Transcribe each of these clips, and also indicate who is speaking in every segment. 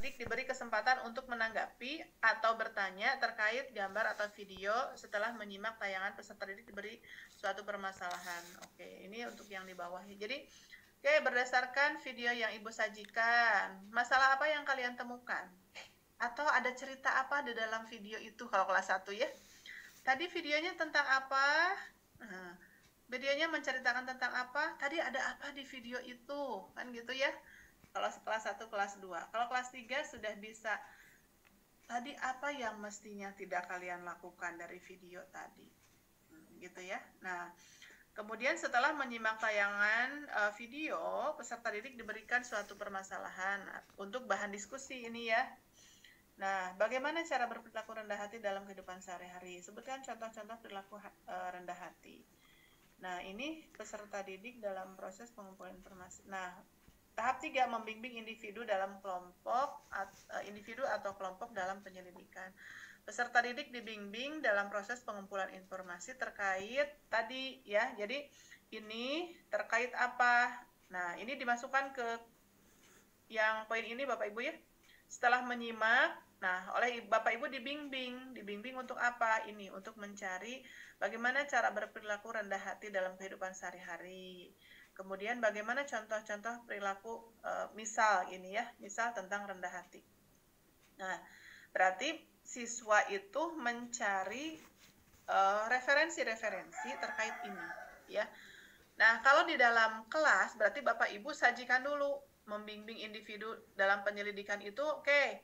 Speaker 1: didik diberi kesempatan untuk menanggapi atau bertanya terkait gambar atau video setelah menyimak tayangan. Peserta didik diberi suatu permasalahan. Oke, ini untuk yang di bawah. Jadi, oke, berdasarkan video yang Ibu sajikan, masalah apa yang kalian temukan? Atau ada cerita apa di dalam video itu kalau kelas 1 ya? Tadi videonya tentang apa? Videonya menceritakan tentang apa? Tadi ada apa di video itu? Kan gitu ya. Kalau kelas 1, kelas 2. Kalau kelas 3 sudah bisa, tadi apa yang mestinya tidak kalian lakukan dari video tadi? Gitu ya. Nah, kemudian setelah menyimak tayangan video, peserta didik diberikan suatu permasalahan untuk bahan diskusi ini ya. Nah, bagaimana cara berperilaku rendah hati dalam kehidupan sehari-hari? Sebutkan contoh-contoh perilaku rendah hati. Nah, ini peserta didik dalam proses pengumpulan informasi. Nah, tahap 3, membimbing individu dalam kelompok, individu atau kelompok dalam penyelidikan. Peserta didik dibimbing dalam proses pengumpulan informasi terkait tadi ya. Jadi ini terkait apa? Nah, ini dimasukkan ke yang poin ini Bapak Ibu ya. Setelah menyimak, nah oleh Bapak Ibu dibimbing untuk apa? Ini untuk mencari bagaimana cara berperilaku rendah hati dalam kehidupan sehari-hari. Kemudian bagaimana contoh-contoh perilaku misal ini ya, misal tentang rendah hati. Nah, berarti siswa itu mencari referensi-referensi terkait ini ya. Nah, kalau di dalam kelas berarti Bapak Ibu sajikan dulu membimbing individu dalam penyelidikan itu, oke.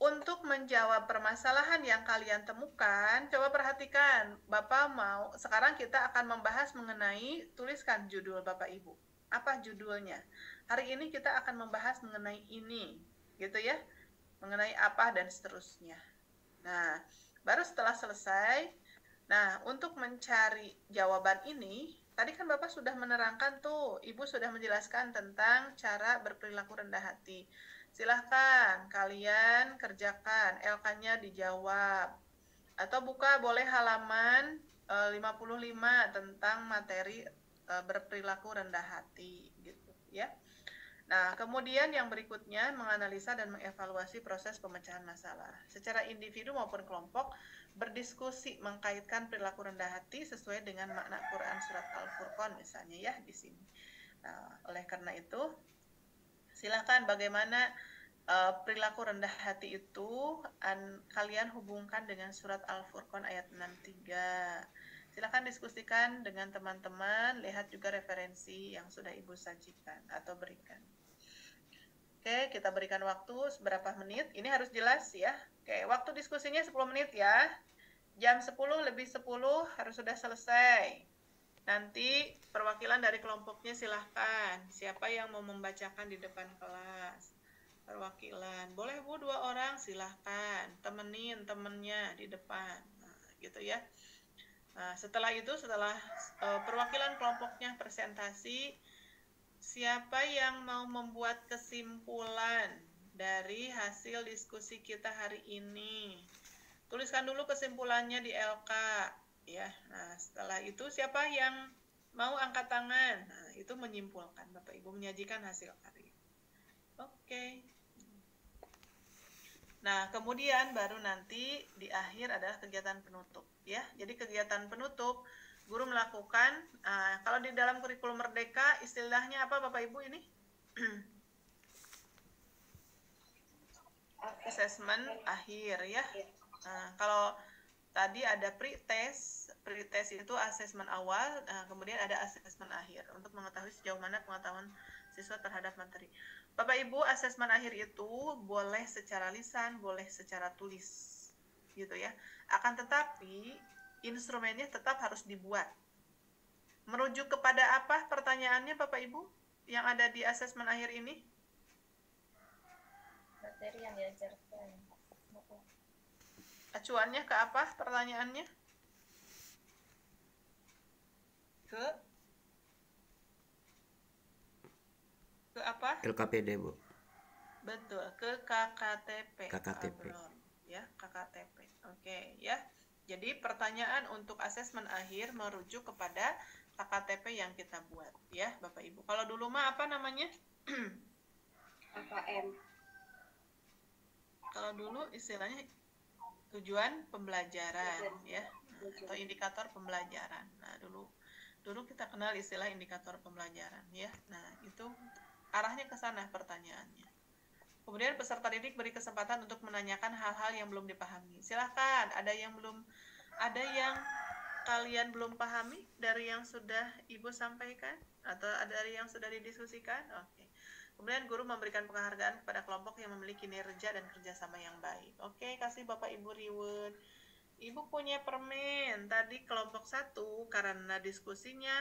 Speaker 1: Untuk menjawab permasalahan yang kalian temukan, coba perhatikan, Bapak mau, sekarang kita akan membahas mengenai, tuliskan judul Bapak Ibu. Apa judulnya? Hari ini kita akan membahas mengenai ini, gitu ya, mengenai apa dan seterusnya. Nah, baru setelah selesai, nah untuk mencari jawaban ini, tadi kan Bapak sudah menerangkan tuh, Ibu sudah menjelaskan tentang cara berperilaku rendah hati. Silahkan kalian kerjakan, LK-nya dijawab. Atau buka boleh halaman 55 tentang materi berperilaku rendah hati gitu ya. Nah, kemudian yang berikutnya menganalisa dan mengevaluasi proses pemecahan masalah. Secara individu maupun kelompok berdiskusi mengkaitkan perilaku rendah hati sesuai dengan makna Quran surat Al-Furqan misalnya ya di sini. Nah, oleh karena itu silakan bagaimana perilaku rendah hati itu kalian hubungkan dengan surat Al-Furqan ayat 63. Silakan diskusikan dengan teman-teman, lihat juga referensi yang sudah Ibu sajikan atau berikan. Oke, kita berikan waktu seberapa menit. Ini harus jelas ya. Oke, waktu diskusinya 10 menit ya. Jam 10 lebih 10 harus sudah selesai. Nanti perwakilan dari kelompoknya silahkan. Siapa yang mau membacakan di depan kelas? Perwakilan. Boleh Bu 2 orang silahkan. Temenin temennya di depan. Nah, gitu ya. Nah, setelah itu, setelah perwakilan kelompoknya presentasi, siapa yang mau membuat kesimpulan dari hasil diskusi kita hari ini? Tuliskan dulu kesimpulannya di LK. Ya, nah setelah itu siapa yang mau angkat tangan? Nah, itu menyimpulkan. Bapak Ibu menyajikan hasil karya. Oke. Nah, kemudian baru nanti di akhir adalah kegiatan penutup. Ya, jadi kegiatan penutup guru melakukan. Kalau di dalam kurikulum Merdeka istilahnya apa Bapak Ibu ini? Assessment akhir ya. Nah, kalau tadi ada pre-test itu asesmen awal, kemudian ada asesmen akhir untuk mengetahui sejauh mana pengetahuan siswa terhadap materi. Bapak Ibu, asesmen akhir itu boleh secara lisan, boleh secara tulis, gitu ya. Akan tetapi instrumennya tetap harus dibuat. Merujuk kepada apa pertanyaannya Bapak Ibu yang ada di asesmen akhir ini?
Speaker 2: Materi yang diajarkan.
Speaker 1: Acuannya ke apa pertanyaannya? Ke apa?
Speaker 3: LKPD Bu.
Speaker 1: Betul, ke KKTP.
Speaker 3: KKTP.
Speaker 1: Ya, KKTP. Oke, ya. Jadi pertanyaan untuk asesmen akhir merujuk kepada KKTP yang kita buat, ya, Bapak Ibu. Kalau dulu mah apa namanya?
Speaker 2: KKM.
Speaker 1: Kalau dulu istilahnya tujuan pembelajaran ya, atau indikator pembelajaran. Nah, dulu kita kenal istilah indikator pembelajaran ya. Nah, itu arahnya ke sana pertanyaannya. Kemudian peserta didik beri kesempatan untuk menanyakan hal-hal yang belum dipahami. Silahkan, ada yang kalian belum pahami dari yang sudah Ibu sampaikan atau dari yang sudah didiskusikan? Oke. Kemudian guru memberikan penghargaan kepada kelompok yang memiliki kinerja dan kerjasama yang baik. Oke, kasih Bapak Ibu reward. Ibu punya permen. Tadi kelompok 1 karena diskusinya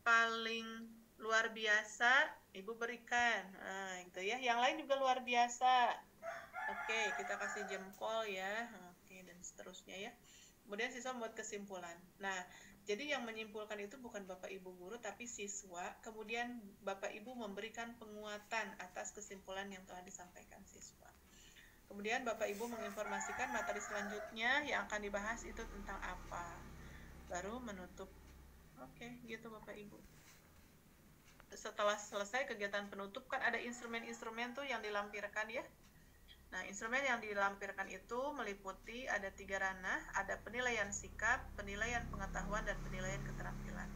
Speaker 1: paling luar biasa, Ibu berikan. Nah, gitu ya. Yang lain juga luar biasa. Oke, kita kasih jempol ya. Oke, dan seterusnya ya. Kemudian siswa membuat kesimpulan. Nah, jadi yang menyimpulkan itu bukan Bapak Ibu guru, tapi siswa. Kemudian Bapak Ibu memberikan penguatan atas kesimpulan yang telah disampaikan siswa. Kemudian Bapak Ibu menginformasikan materi selanjutnya yang akan dibahas itu tentang apa. Baru menutup. Oke, gitu Bapak Ibu. Setelah selesai kegiatan penutup kan ada instrumen-instrumen tuh yang dilampirkan ya. Nah, instrumen yang dilampirkan itu meliputi ada 3 ranah, ada penilaian sikap, penilaian pengetahuan, dan penilaian keterampilan.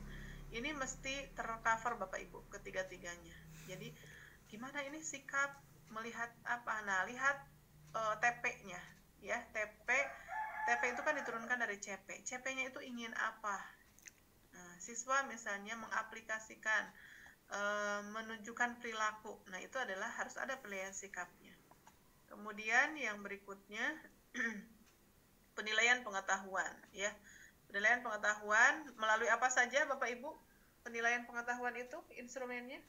Speaker 1: Ini mesti tercover Bapak Ibu ketiga-tiganya. Jadi, gimana ini sikap melihat apa? Nah, lihat TP-nya ya. TP itu kan diturunkan dari CP. CP-nya itu ingin apa? Nah, siswa misalnya mengaplikasikan menunjukkan perilaku. Nah, itu adalah harus ada penilaian sikapnya. Kemudian yang berikutnya penilaian pengetahuan ya. Penilaian pengetahuan melalui apa saja Bapak Ibu? Penilaian pengetahuan itu instrumennya?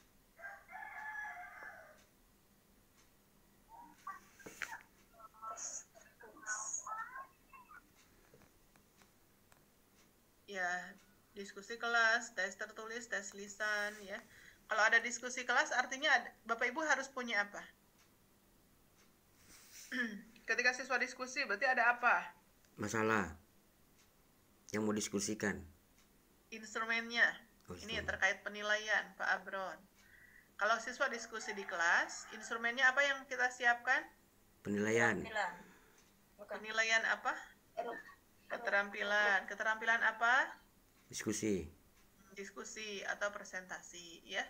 Speaker 1: Ya, diskusi kelas, tes tertulis, tes lisan ya. Kalau ada diskusi kelas artinya Bapak Ibu harus punya apa? Ketika siswa diskusi berarti ada apa?
Speaker 3: Masalah yang mau diskusikan.
Speaker 1: Instrumennya. Ini terkait penilaian Pak Abron. Kalau siswa diskusi di kelas, instrumennya apa yang kita siapkan?
Speaker 3: Penilaian.
Speaker 1: Penilaian apa? Keterampilan. Keterampilan apa?
Speaker 3: Diskusi
Speaker 1: Diskusi atau presentasi ya.